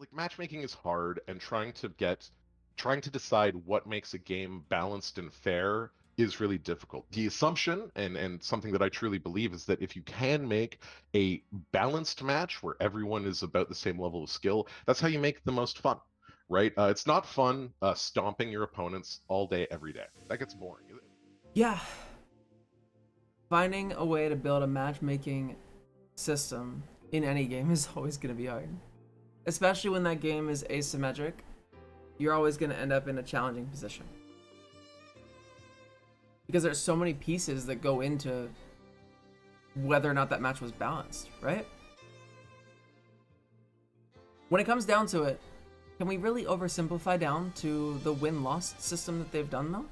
like matchmaking is hard, and trying to decide what makes a game balanced and fair is really difficult. The assumption and something that I truly believe is that if you can make a balanced match where everyone is about the same level of skill, that's how you make the most fun, right? It's not fun stomping your opponents all day every day. That gets boring. Yeah, finding a way to build a matchmaking system in any game is always going to be hard, especially when that game is asymmetric. You're always going to end up in a challenging position because there's so many pieces that go into whether or not that match was balanced, right? When it comes down to it, can we really oversimplify down to the win-loss system that they've done though?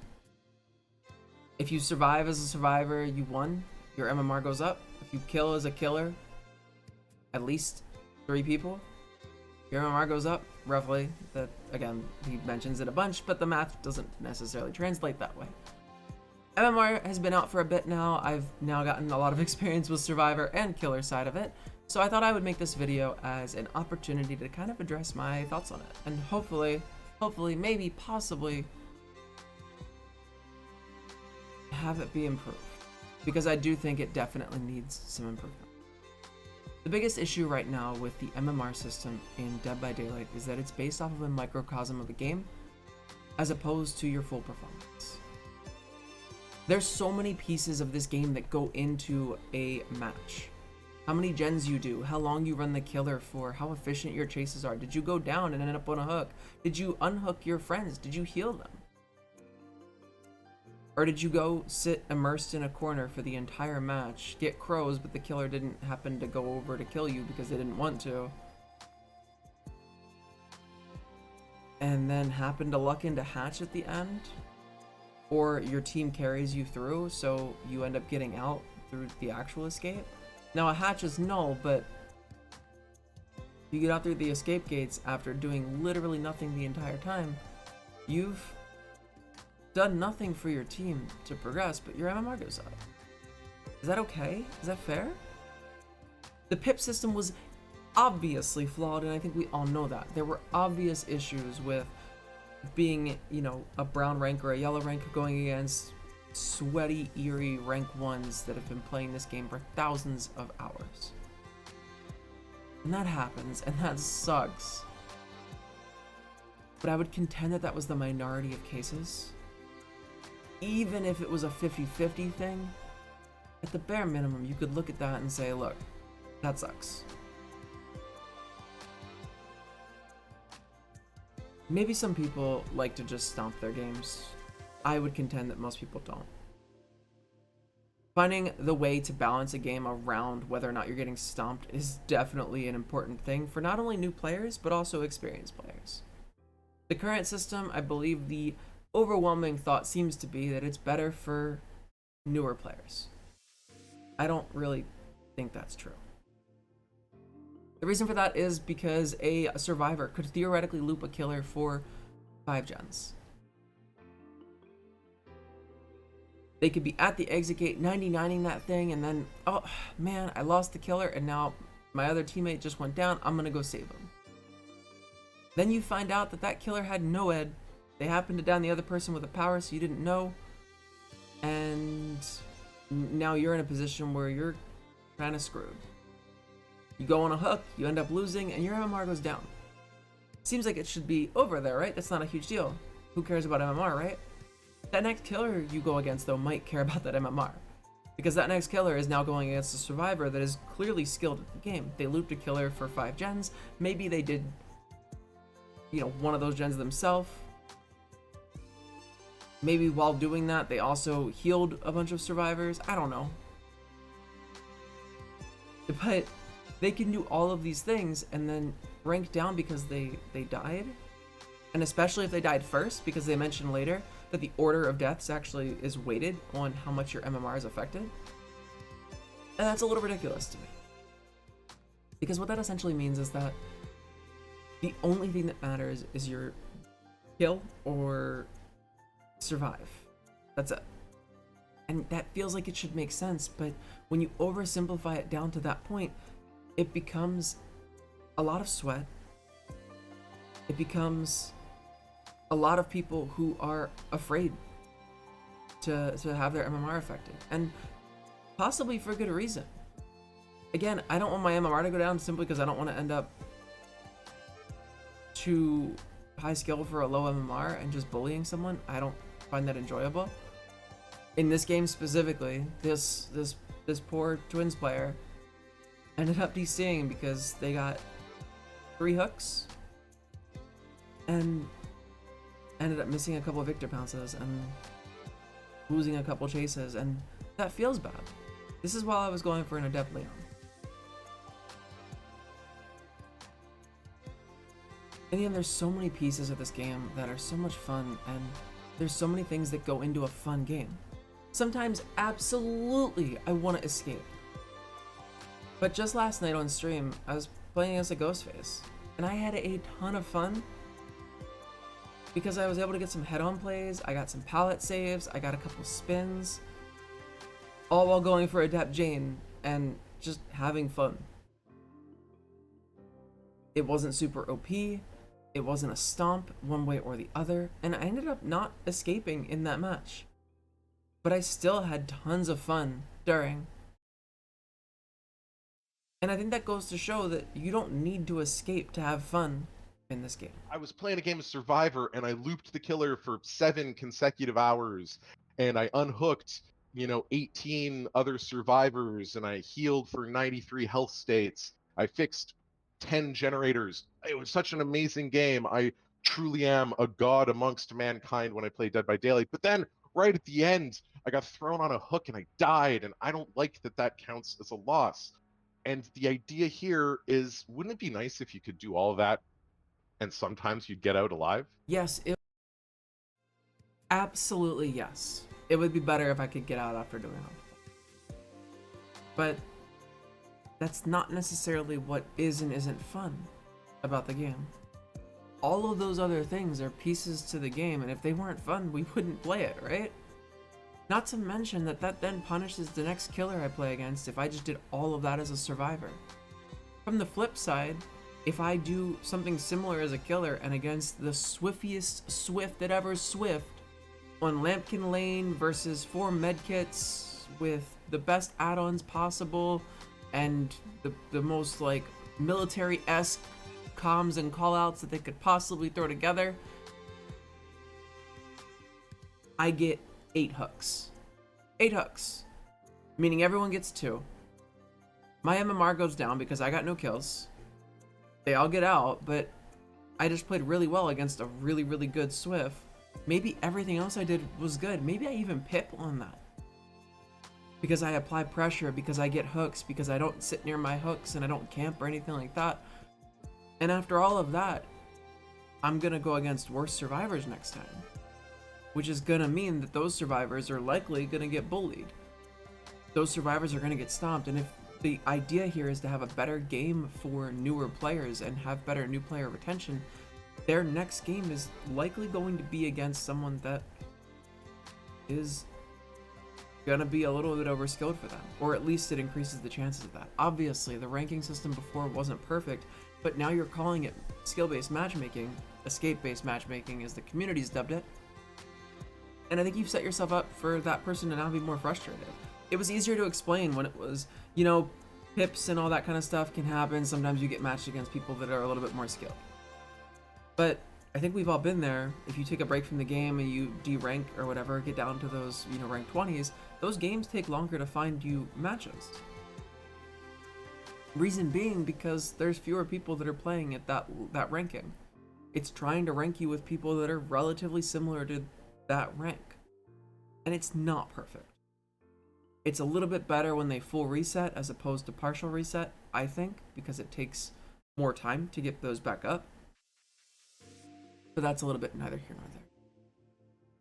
If you survive as a survivor, you won, your MMR goes up. If you kill as a killer, at least 3 people, your MMR goes up, roughly. That, again, he mentions it a bunch, but the math doesn't necessarily translate that way. MMR has been out for a bit now. I've now gotten a lot of experience with survivor and killer side of it, so I thought I would make this video as an opportunity to kind of address my thoughts on it, and hopefully, maybe, possibly, have it be improved, because I do think it definitely needs some improvement. The biggest issue right now with the MMR system in Dead by Daylight is that it's based off of a microcosm of a game as opposed to your full performance. There's so many pieces of this game that go into a match. How many gens you do, how long you run the killer for, how efficient your chases are. Did you go down and end up on a hook? Did you unhook your friends? Did you heal them? Or did you go sit immersed in a corner for the entire match, get crows, but the killer didn't happen to go over to kill you because they didn't want to, and then happen to luck into hatch at the end? Or your team carries you through, so you end up getting out through the actual escape? Now, a hatch is null, but you get out through the escape gates after doing literally nothing the entire time. You've done nothing for your team to progress, but your MMR goes up. Is that okay? Is that fair? The pip system was obviously flawed, and I think we all know that. There were obvious issues with being, you know, a brown rank or a yellow rank going against sweaty, eerie rank 1s that have been playing this game for thousands of hours. And that happens, and that sucks. But I would contend that that was the minority of cases. Even if it was a 50-50 thing, at the bare minimum, you could look at that and say, look, that sucks. Maybe some people like to just stomp their games. I would contend that most people don't. Finding the way to balance a game around whether or not you're getting stomped is definitely an important thing for not only new players, but also experienced players. The current system, I believe the overwhelming thought seems to be that it's better for newer players. I don't really think that's true. The reason for that is because a survivor could theoretically loop a killer for 5 gens. They could be at the exit gate 99ing that thing, and then, oh man, I lost the killer, and now my other teammate just went down, I'm gonna go save him. Then you find out that that killer had no ed. They happened to down the other person with a power, so you didn't know. And now you're in a position where you're kind of screwed. You go on a hook, you end up losing, and your MMR goes down. Seems like it should be over there, right? That's not a huge deal. Who cares about MMR, right? That next killer you go against, though, might care about that MMR. Because that next killer is now going against a survivor that is clearly skilled at the game. They looped a killer for 5 gens. Maybe they did, you know, one of those gens themselves. Maybe while doing that, they also healed a bunch of survivors. I don't know. But they can do all of these things and then rank down because they died. And especially if they died first, because they mentioned later that the order of deaths actually is weighted on how much your MMR is affected. And that's a little ridiculous to me. Because what that essentially means is that the only thing that matters is your kill or survive. That's it. And that feels like it should make sense, but when you oversimplify it down to that point, it becomes a lot of sweat, it becomes a lot of people who are afraid to have their MMR affected, and possibly for good reason. Again, I don't want my MMR to go down simply because I don't want to end up too high skill for a low MMR and just bullying someone. I don't find that enjoyable. In this game specifically, this poor Twins player ended up DCing because they got 3 hooks and ended up missing a couple of Victor pounces and losing a couple chases, and that feels bad. This is while I was going for an Adept Leon. In the end, there's so many pieces of this game that are so much fun, and there's so many things that go into a fun game. Sometimes, absolutely, I want to escape. But just last night on stream, I was playing as a Ghostface, and I had a ton of fun because I was able to get some head-on plays, I got some pallet saves, I got a couple spins, all while going for Adept Jane and just having fun. It wasn't super OP, it wasn't a stomp one way or the other, and I ended up not escaping in that match. But I still had tons of fun during. And I think that goes to show that you don't need to escape to have fun in this game. I was playing a game of Survivor and I looped the killer for 7 consecutive hours, and I unhooked, 18 other survivors, and I healed for 93 health states. I fixed 10 generators. It was such an amazing game. I truly am a god amongst mankind when I play Dead by Daylight. But then right at the end, I got thrown on a hook and I died, and I don't like that counts as a loss. And the idea here is, wouldn't it be nice if you could do all of that and sometimes you'd get out alive? Yes, absolutely yes. It would be better if I could get out after doing it. But that's not necessarily what is and isn't fun about the game. All of those other things are pieces to the game, and if they weren't fun, we wouldn't play it, right? Not to mention that then punishes the next killer I play against if I just did all of that as a survivor. From the flip side, if I do something similar as a killer and against the swiftiest Swift that ever Swift on Lampkin Lane versus 4 medkits with the best add-ons possible and the most like military-esque comms and callouts that they could possibly throw together, I get 8 hooks. 8 hooks. Meaning everyone gets 2. My MMR goes down because I got no kills. They all get out, but I just played really well against a really, really good Swift. Maybe everything else I did was good. Maybe I even pip on that. Because I apply pressure, because I get hooks, because I don't sit near my hooks and I don't camp or anything like that. And after all of that, I'm gonna go against worse survivors next time. Which is gonna mean that those survivors are likely gonna get bullied. Those survivors are gonna get stomped, and if the idea here is to have a better game for newer players and have better new player retention, their next game is likely going to be against someone that is gonna be a little bit overskilled for them, or at least it increases the chances of that. Obviously, the ranking system before wasn't perfect, but now you're calling it skill-based matchmaking, escape-based matchmaking as the community's dubbed it, and I think you've set yourself up for that person to now be more frustrated. It was easier to explain when it was, pips and all that kind of stuff can happen. Sometimes you get matched against people that are a little bit more skilled. But I think we've all been there. If you take a break from the game and you de-rank or whatever, get down to those, rank 20s, those games take longer to find you matches. Reason being because there's fewer people that are playing at that ranking. It's trying to rank you with people that are relatively similar to that rank. And it's not perfect. It's a little bit better when they full reset as opposed to partial reset, I think, because it takes more time to get those back up. But that's a little bit neither here nor there.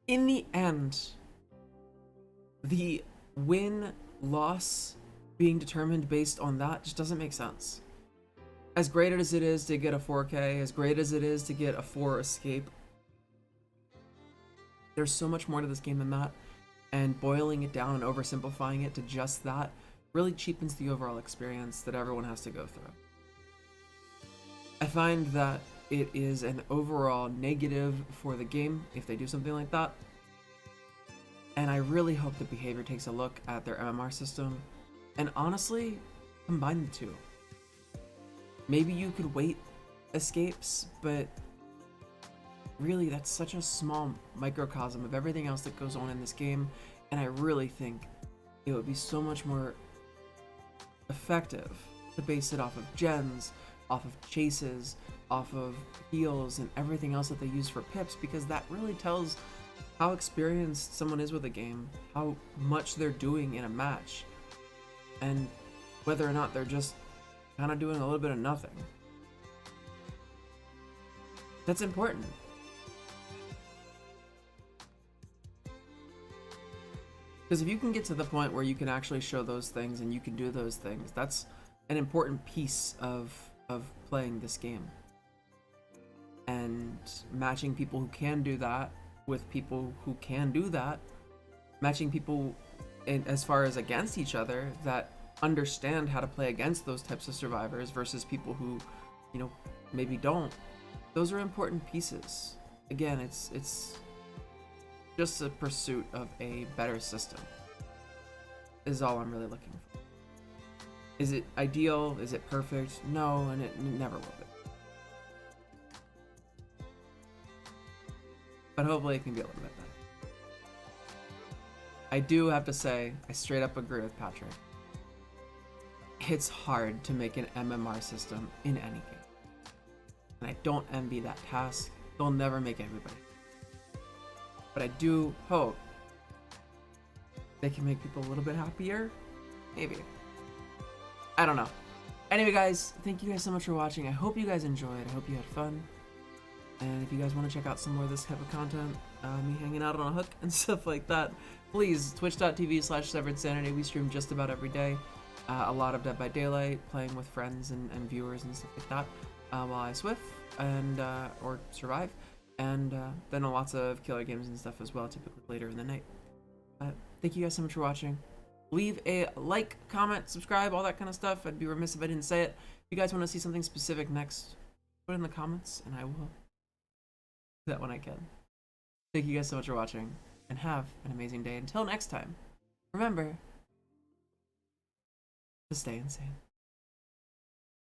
In the end, the win-loss being determined based on that just doesn't make sense. As great as it is to get a 4K, as great as it is to get a 4 escape, there's so much more to this game than that, and boiling it down and oversimplifying it to just that really cheapens the overall experience that everyone has to go through. I find that it is an overall negative for the game if they do something like that. And I really hope that Behavior takes a look at their MMR system and honestly combine the two. Maybe you could wait escapes, but really that's such a small microcosm of everything else that goes on in this game, and I really think it would be so much more effective to base it off of gens, off of chases, off of heals, and everything else that they use for pips, because that really tells how experienced someone is with a game, how much they're doing in a match, and whether or not they're just kind of doing a little bit of nothing. That's important. Because if you can get to the point where you can actually show those things and you can do those things, that's an important piece of playing this game. And matching people who can do that with people who can do that, matching people as far as against each other that understand how to play against those types of survivors versus people who, you know, maybe don't. Those are important pieces. Again, it's just a pursuit of a better system is all I'm really looking for. Is it ideal? Is it perfect? No, and it never will be. But hopefully it can be a little bit better. I do have to say, I straight up agree with Patrick. It's hard to make an MMR system in any game. And I don't envy that task. They'll never make everybody. But I do hope they can make people a little bit happier. Maybe. I don't know. Anyway, guys, thank you guys so much for watching. I hope you guys enjoyed. I hope you had fun. And if you guys want to check out some more of this type of content, me hanging out on a hook and stuff like that, please, twitch.tv/severedsanity. We stream just about every day. A lot of Dead by Daylight, playing with friends and viewers and stuff like that, while I swift and or survive. And then lots of killer games and stuff as well, typically later in the night. Thank you guys so much for watching. Leave a like, comment, subscribe, all that kind of stuff. I'd be remiss if I didn't say it. If you guys want to see something specific next, put it in the comments, and I will do that when I can. Thank you guys so much for watching, and have an amazing day. Until next time, remember to stay insane.